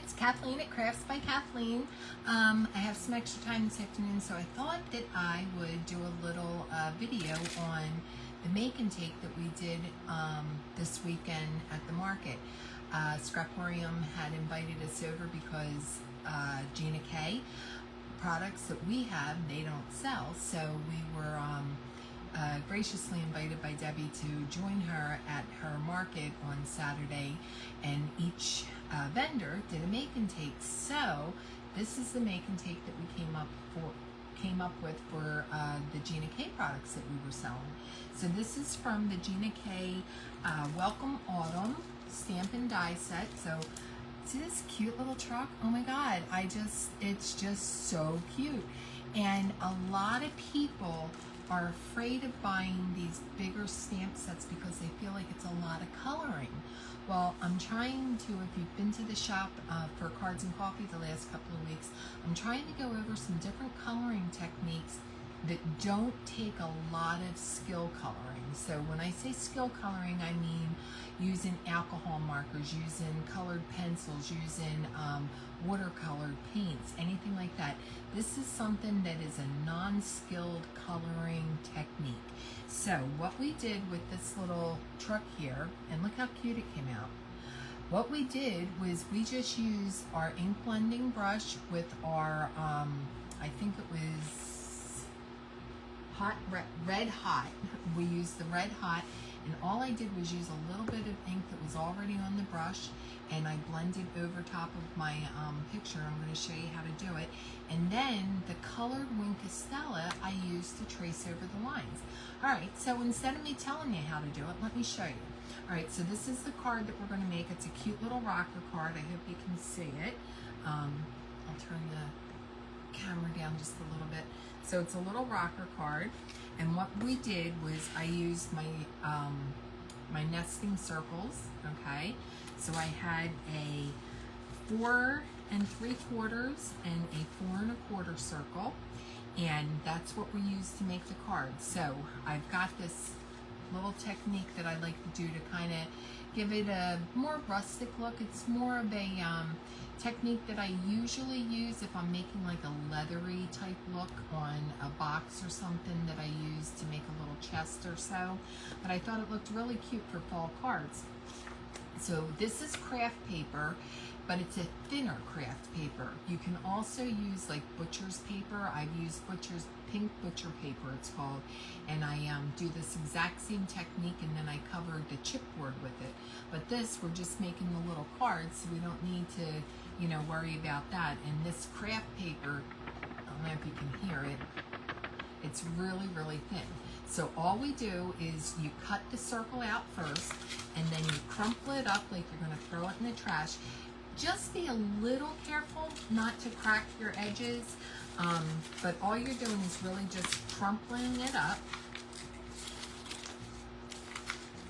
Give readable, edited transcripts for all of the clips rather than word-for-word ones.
it's Kathleen at Crafts by Kathleen. I have some extra time this afternoon, so I thought that I would do a little video on the make and take that we did this weekend at the market. Scraporium had invited us over because Gina K products that we have, they don't sell, so we were graciously invited by Debbie to join her at her market on Saturday, and each vendor did a make and take. So this is the make and take that we came up with for the Gina K products that we were selling. So this is from the Gina K Welcome Autumn stamp and die set. So see this cute little truck? Oh my god, it's just so cute. And a lot of people are afraid of buying these bigger stamp sets because they feel like it's a lot of coloring. Well, I'm trying to, if you've been to the shop for Cards and Coffee the last couple of weeks, I'm trying to go over some different coloring techniques that don't take a lot of skill coloring. So when I say skill coloring, I mean using alcohol markers, using colored pencils, using watercolored paints, anything like that. This is something that is a non-skilled coloring technique. So what we did with this little truck here, and look how cute it came out. What we did was we just used our ink blending brush with our, I think it was Red Hot. We used the Red Hot, and all I did was use a little bit of ink that was already on the brush, and I blended over top of my picture. I'm going to show you how to do it. And then the colored Wink Estella I used to trace over the lines. Alright, so instead of me telling you how to do it, let me show you. Alright, so this is the card that we're going to make. It's a cute little rocker card. I hope you can see it. I'll turn the camera down just a little bit. So it's a little rocker card, and what we did was I used my my nesting circles. Okay, so I had a 4 3/4 and a 4 1/4 circle, and that's what we used to make the card. So I've got this little technique that I like to do to kind of give it a more rustic look. It's more of a technique that I usually use if I'm making like a leathery type look on a box or something that I use to make a little chest or so. But I thought it looked really cute for fall cards. So this is craft paper, but it's a thinner craft paper. You can also use like butcher's paper. I've used pink butcher paper, it's called, and I do this exact same technique, and then I cover the chipboard with it. But this, we're just making the little cards, so we don't need to, you know, worry about that. And this craft paper, I don't know if you can hear it, it's really, really thin. So all we do is you cut the circle out first, and then you crumple it up like you're going to throw it in the trash. Just be a little careful not to crack your edges, but all you're doing is really just crumpling it up.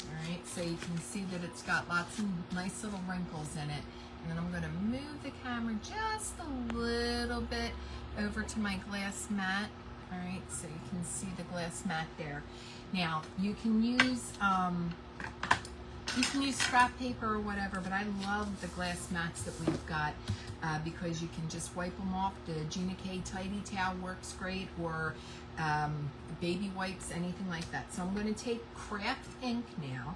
Alright, so you can see that it's got lots of nice little wrinkles in it. And then I'm going to move the camera just a little bit over to my glass mat. Alright, so you can see the glass mat there. Now, you can use scrap paper or whatever, but I love the glass mats that we've got because you can just wipe them off. The Gina K Tidy Towel works great, or baby wipes, anything like that. So I'm going to take craft ink now,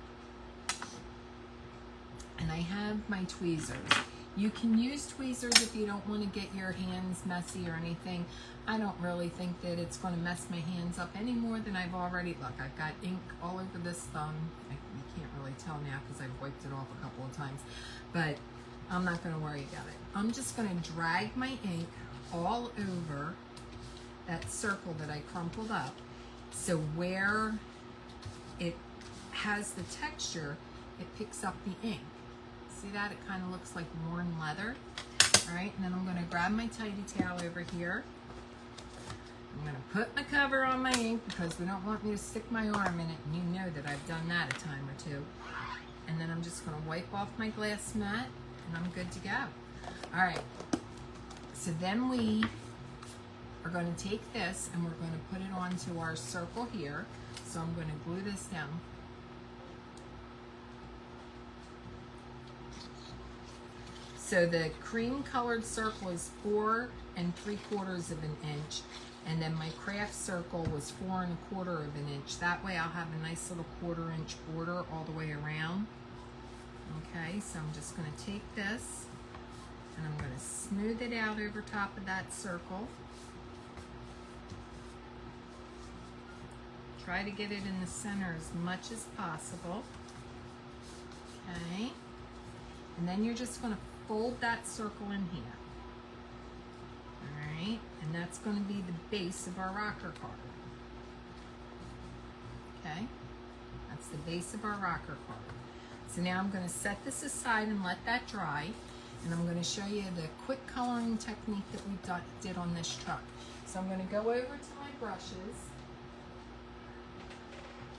and I have my tweezers. You can use tweezers if you don't want to get your hands messy or anything. I don't really think that it's going to mess my hands up any more than I've already. Look, I've got ink all over this thumb. You can't really tell now because I've wiped it off a couple of times, but I'm not going to worry about it. I'm just going to drag my ink all over that circle that I crumpled up, so where it has the texture, it picks up the ink. See that? It kind of looks like worn leather. Alright, and then I'm going to grab my tidy towel over here. I'm going to put my cover on my ink because we don't want me to stick my arm in it, and you know that I've done that a time or two. And then I'm just going to wipe off my glass mat, and I'm good to go. Alright, so then we are going to take this and we're going to put it onto our circle here. So I'm going to glue this down. So the cream colored circle is 4 3/4 of an inch, and then my craft circle was 4 1/4 of an inch. That way I'll have a nice little 1/4 inch border all the way around. Okay, so I'm just going to take this and I'm going to smooth it out over top of that circle. Try to get it in the center as much as possible. Okay, and then you're just going to fold that circle in here. Alright, and that's going to be the base of our rocker card. Okay, that's the base of our rocker card. So now I'm going to set this aside and let that dry, and I'm going to show you the quick coloring technique that we did on this truck. So I'm going to go over to my brushes.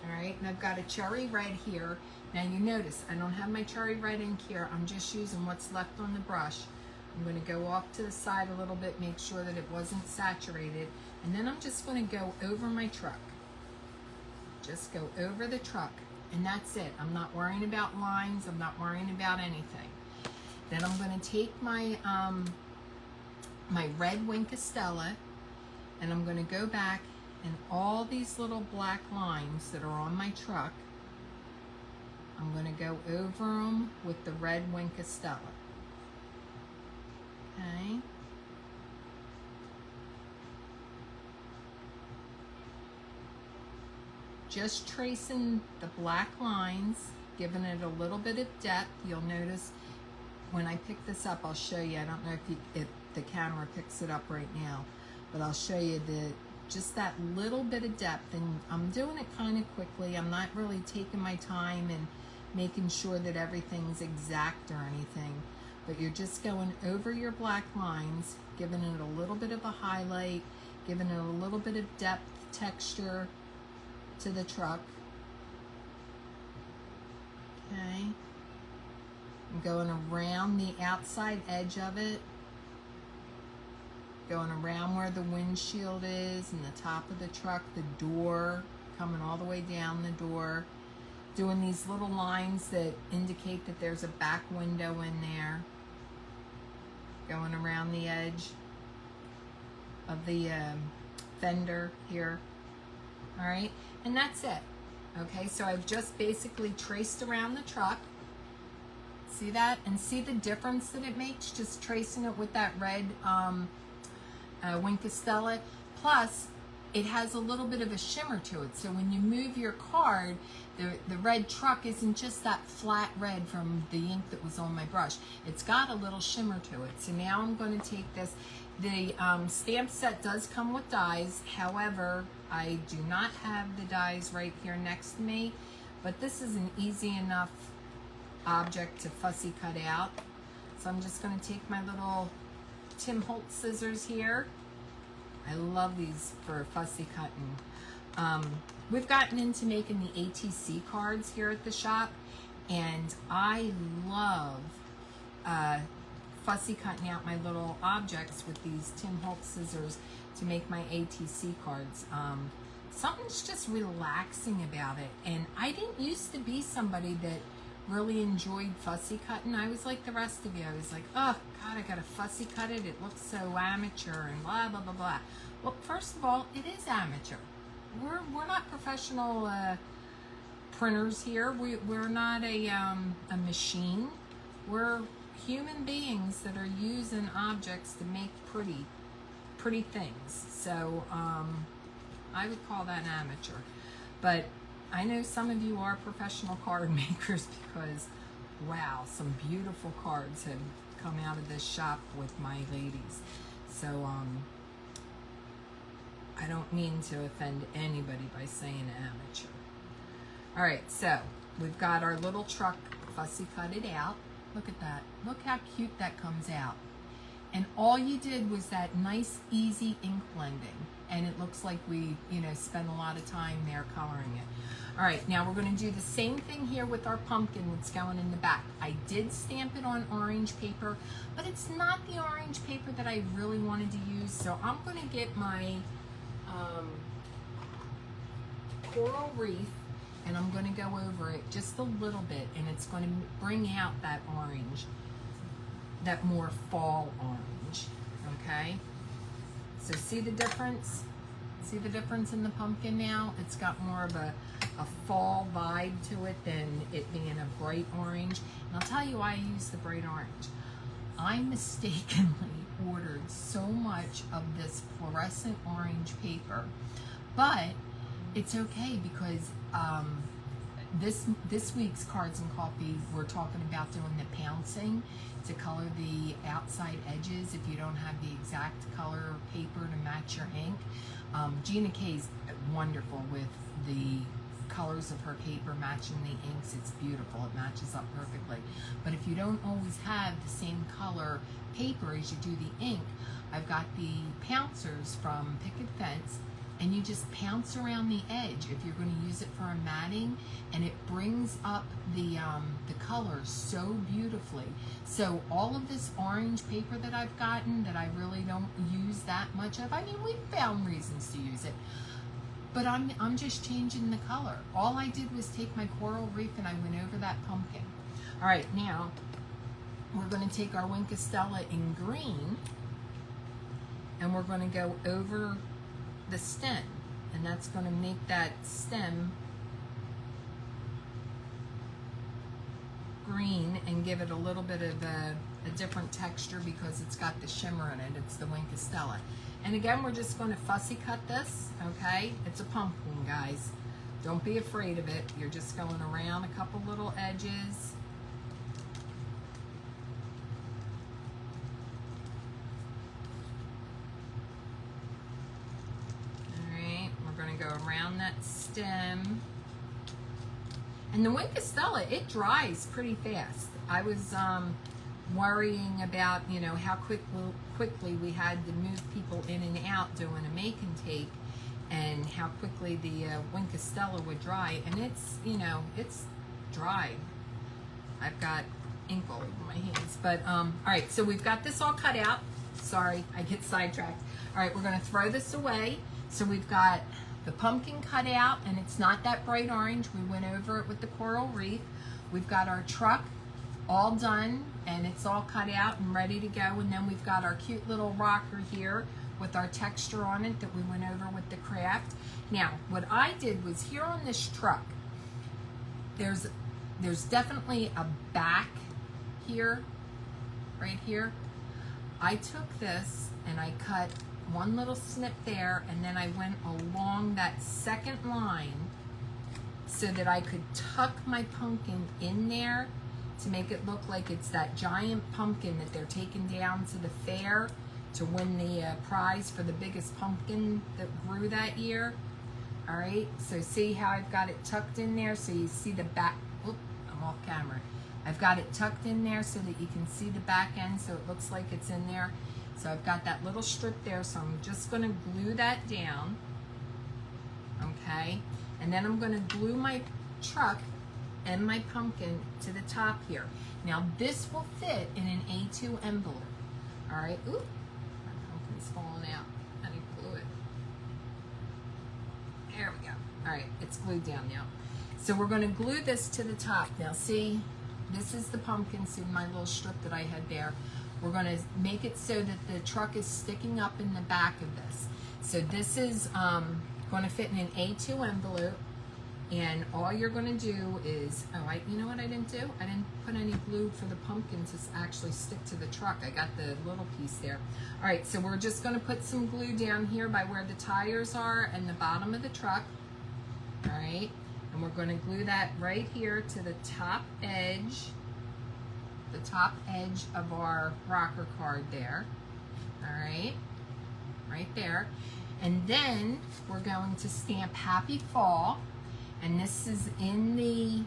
Alright, and I've got a cherry red here. Now you notice I don't have my cherry red ink here, I'm just using what's left on the brush. I'm going to go off to the side a little bit, make sure that it wasn't saturated, and then I'm just going to go over my truck. Just go over the truck, and that's it. I'm not worrying about lines, I'm not worrying about anything. Then I'm going to take my my red Wink of Stella, and I'm going to go back, and all these little black lines that are on my truck, I'm going to go over them with the red Wink of Stella. Okay. Just tracing the black lines, giving it a little bit of depth. You'll notice when I pick this up, I'll show you. I don't know if the camera picks it up right now, but I'll show you just that little bit of depth, and I'm doing it kind of quickly. I'm not really taking my time and making sure that everything's exact or anything, but you're just going over your black lines, giving it a little bit of a highlight, giving it a little bit of depth, texture to the truck. Okay, I'm going around the outside edge of it, going around where the windshield is and the top of the truck, the door, coming all the way down the door, doing these little lines that indicate that there's a back window in there, going around the edge of the fender here. All right, and that's it. Okay, so I've just basically traced around the truck. See that? And see the difference that it makes just tracing it with that red Wink of Stella. Plus, it has a little bit of a shimmer to it. So when you move your card, the red truck isn't just that flat red from the ink that was on my brush. It's got a little shimmer to it. So now I'm going to take this. The stamp set does come with dies. However, I do not have the dies right here next to me. But this is an easy enough object to fussy cut out. So I'm just going to take my little Tim Holtz scissors here. I love these for fussy cutting. We've gotten into making the ATC cards here at the shop, and I love fussy cutting out my little objects with these Tim Holtz scissors to make my ATC cards. Something's just relaxing about it, and I didn't used to be somebody that really enjoyed fussy cutting. I was like the rest of you. I was like, oh God, I gotta fussy cut it. It looks so amateur and blah blah blah blah. Well, first of all, it is amateur. We're not professional printers here. We're not a machine. We're human beings that are using objects to make pretty things. So I would call that amateur. But I know some of you are professional card makers because, wow, some beautiful cards have come out of this shop with my ladies. So I don't mean to offend anybody by saying amateur. All right, so we've got our little truck fussy cut it out. Look at that. Look how cute that comes out. And all you did was that nice, easy ink blending. And it looks like we, spent a lot of time there coloring it. All right, now we're going to do the same thing here with our pumpkin that's going in the back. I did stamp it on orange paper, but it's not the orange paper that I really wanted to use. So I'm going to get my coral reef, and I'm going to go over it just a little bit, and it's going to bring out that orange. that more fall orange, okay? So see the difference? See the difference in the pumpkin now? It's got more of a fall vibe to it than it being a bright orange. And I'll tell you why I use the bright orange. I mistakenly ordered so much of this fluorescent orange paper, but it's okay because this week's Cards and Coffee, we're talking about doing the pouncing to color the outside edges if you don't have the exact color paper to match your ink. Gina K's wonderful with the colors of her paper matching the inks. It's beautiful. It matches up perfectly. But if you don't always have the same color paper as you do the ink, I've got the pouncers from Picket Fence, and you just pounce around the edge if you're going to use it for a matting, and it brings up the colors so beautifully. So all of this orange paper that I've gotten that I really don't use that much of, I mean, we've found reasons to use it, but I'm just changing the color. All I did was take my coral reef and I went over that pumpkin. All right, now we're going to take our Wink of Stella in green, and we're going to go over the stem, and that's going to make that stem green and give it a little bit of a different texture because it's got the shimmer in it. It's the Wink of Stella. And again, we're just going to fussy cut this, okay? It's a pumpkin, guys. Don't be afraid of it. You're just going around a couple little edges. Go around that stem. And the Wink of Stella, it dries pretty fast. I was worrying about, you know, how quickly we had to move people in and out doing a make and take, and how quickly the Wink of Stella would dry. And it's, you know, it's dry. I've got ink all over my hands. But, all right, so we've got this all cut out. Sorry, I get sidetracked. All right, we're going to throw this away. So we've got the pumpkin cut out, and it's not that bright orange. We went over it with the coral reef. We've got our truck all done, and it's all cut out and ready to go. And then we've got our cute little rocker here with our texture on it that we went over with the craft. Now, what I did was here on this truck, there's definitely a back here, right here. I took this and I cut one little snip there, and then I went along that second line so that I could tuck my pumpkin in there to make it look like it's that giant pumpkin that they're taking down to the fair to win the prize for the biggest pumpkin that grew that year. All right, so see how I've got it tucked in there, so you see the back. Oop, I'm off camera. I've got it tucked in there so that you can see the back end, so it looks like it's in there. So I've got that little strip there, so I'm just going to glue that down, okay? And then I'm going to glue my truck and my pumpkin to the top here. Now this will fit in an A2 envelope, all right? Ooh, my pumpkin's falling out. I need to glue it. There we go. All right, it's glued down now. So we're going to glue this to the top. Now see, this is the pumpkin, see my little strip that I had there. We're going to make it so that the truck is sticking up in the back of this. So this is going to fit in an A2 envelope, and all you're going to do is, you know what I didn't do? I didn't put any glue for the pumpkin to actually stick to the truck. I got the little piece there. All right, so we're just going to put some glue down here by where the tires are and the bottom of the truck. All right, and we're going to glue that right here to the top edge of our rocker card there. All right, right there. And then we're going to stamp Happy Fall, and this is in the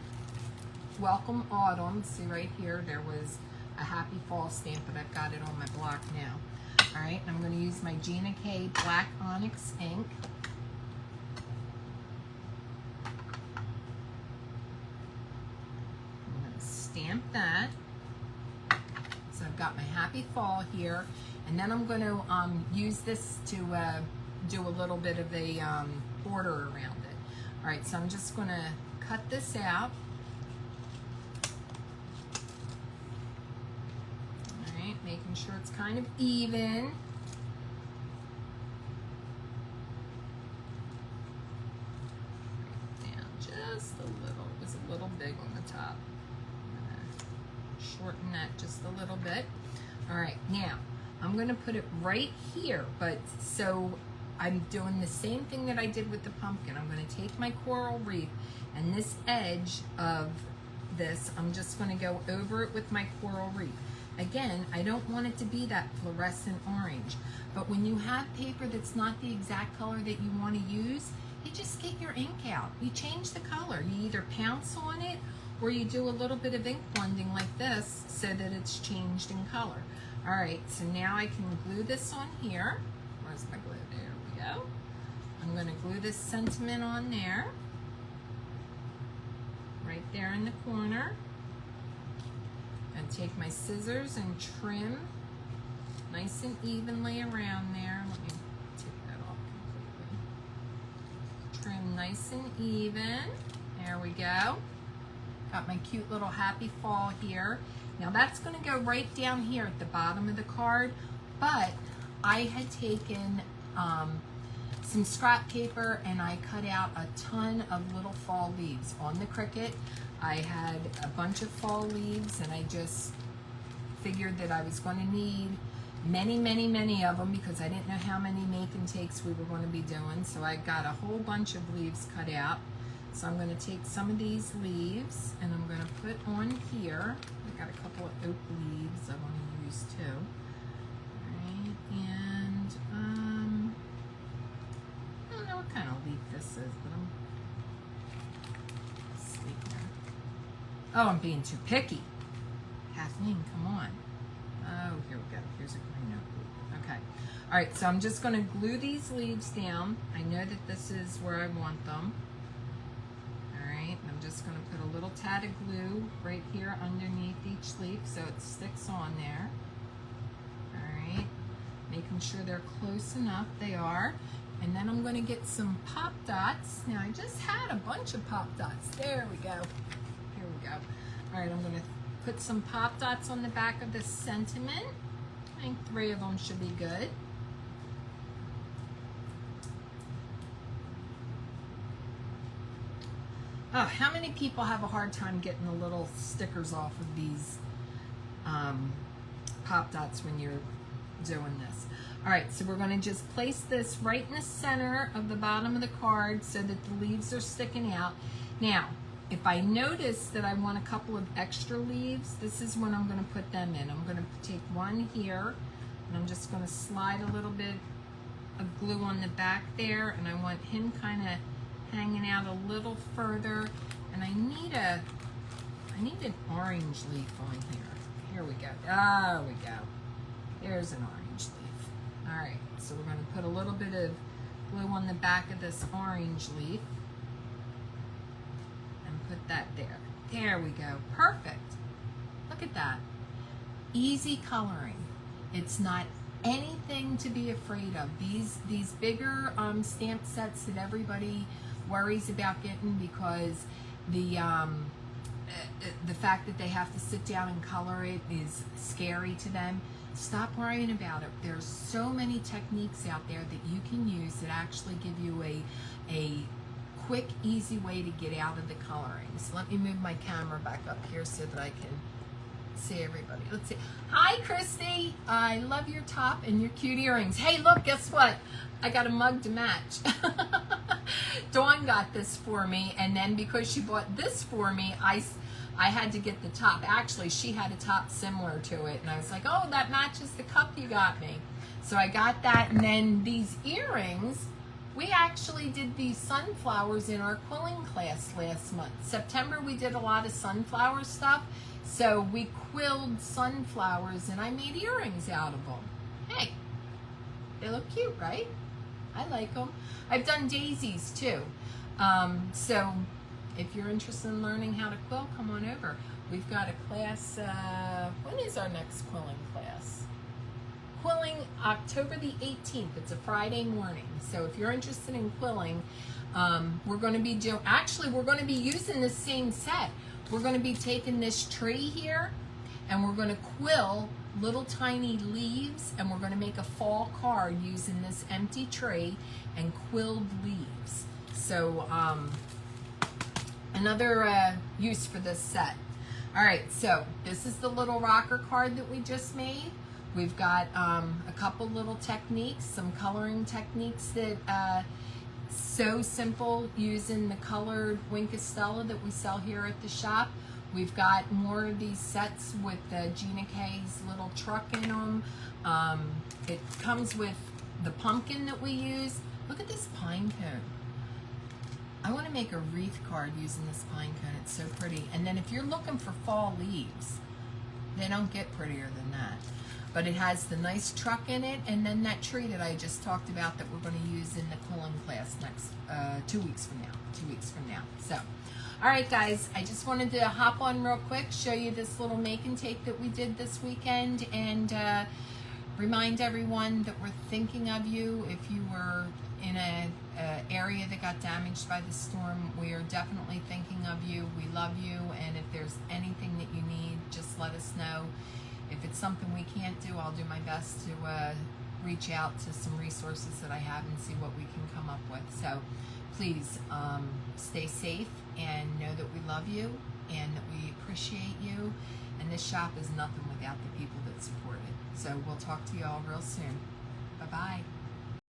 Welcome Autumn. See right here, there was a Happy Fall stamp, but I've got it on my block now. All right, and I'm going to use my Gina K Black Onyx ink. I'm going to stamp that. So I've got my Happy Fall here, and then I'm going to use this to do a little bit of a border around it. All right, so I'm just going to cut this out. All right. sure it's kind of even. Just a little, it was a little big on the top. I'm gonna shorten that just a little bit. All right, now I'm gonna put it right here, but so I'm doing the same thing that I did with the pumpkin. I'm gonna take my coral reef and this edge of this, I'm just gonna go over it with my coral reef. Again, I don't want it to be that fluorescent orange, but when you have paper that's not the exact color that you want to use, you just get your ink out. You change the color. You either pounce on it or you do a little bit of ink blending like this so that it's changed in color. All right, so now I can glue this on here. Where's my glue? There we go. I'm going to glue this sentiment on there, right there in the corner. And take my scissors and trim nice and evenly around there. Let me take that off completely. Trim nice and even. There we go. Got my cute little happy fall here. Now that's going to go right down here at the bottom of the card, but I had taken some scrap paper and I cut out a ton of little fall leaves on the Cricut. I had a bunch of fall leaves and I just figured that I was going to need many of them because I didn't know how many make and takes we were going to be doing. So I got a whole bunch of leaves cut out. So I'm going to take some of these leaves and I'm going to put on here. I got a couple of oak leaves I want to use too. All right, and I don't know what kind of leaf this is, but I'm oh, I'm being too picky. Kathleen, come on. Oh, here we go. Here's a green oak leaf. Okay. All right, so I'm just going to glue these leaves down. I know that this is where I want them. All right, and I'm just going to put a little tad of glue right here underneath each leaf so it sticks on there. All right, making sure they're close enough. They are. And then I'm going to get some pop dots. Now, I just had a bunch of pop dots. There we go. Go. All right, I'm going to put some pop dots on the back of this sentiment. I think 3 of them should be good. Oh, how many people have a hard time getting the little stickers off of these pop dots when you're doing this? All right, so we're going to just place this right in the center of the bottom of the card so that the leaves are sticking out. Now, if I notice that I want a couple of extra leaves, this is when I'm going to put them in. I'm going to take one here, and I'm just going to slide a little bit of glue on the back there, and I want him kind of hanging out a little further. And I need an orange leaf on here. Here we go. There we go. There's an orange leaf. All right, so we're going to put a little bit of glue on the back of this orange leaf. Put that there. There we go. Perfect. Look at that. Easy coloring. It's not anything to be afraid of. These bigger stamp sets that everybody worries about getting because the fact that they have to sit down and color it is scary to them. Stop worrying about it. There's so many techniques out there that you can use that actually give you a quick, easy way to get out of the coloring. So let me move my camera back up here so that I can see everybody. Let's see. Hi, Christy. I love your top and your cute earrings. Hey, look, guess what? I got a mug to match. Dawn got this for me, and then because she bought this for me, I had to get the top. Actually, she had a top similar to it, and I was like, oh, that matches the cup you got me. So I got that, and then these earrings, we actually did these sunflowers in our quilling class last month. September, we did a lot of sunflower stuff. So we quilled sunflowers and I made earrings out of them. Hey, they look cute, right? I like them. I've done daisies too. So if you're interested in learning how to quill, come on over. We've got a class, when is our next quilling class? Quilling October the 18th. It's a Friday morning. So if you're interested in quilling, we're going to be doing, actually we're going to be using the same set. We're going to be taking this tree here and and we're going to quill little tiny leaves, and we're going to make a fall card using this empty tray and quilled leaves. So another use for this set. All right, so this is the little rocker card that we just made. We've got a couple little techniques, some coloring techniques that so simple, using the colored Wink of Stella that we sell here at the shop. We've got more of these sets with Gina K's little truck in them. It comes with the pumpkin that we use. Look at this pine cone. I want to make a wreath card using this pine cone. It's so pretty. And then if you're looking for fall leaves, they don't get prettier than that. But it has the nice truck in it, and then that tree that I just talked about that we're going to use in the quilling class next 2 weeks from now. 2 weeks from now. So, all right, guys, I just wanted to hop on real quick, show you this little make and take that we did this weekend, and remind everyone that we're thinking of you. If you were in a area that got damaged by the storm, we are definitely thinking of you. We love you, and if there's anything that you need, just let us know. If it's something we can't do, I'll do my best to reach out to some resources that I have and see what we can come up with. So please stay safe and know that we love you and that we appreciate you. And this shop is nothing without the people that support it. So we'll talk to you all real soon. Bye-bye.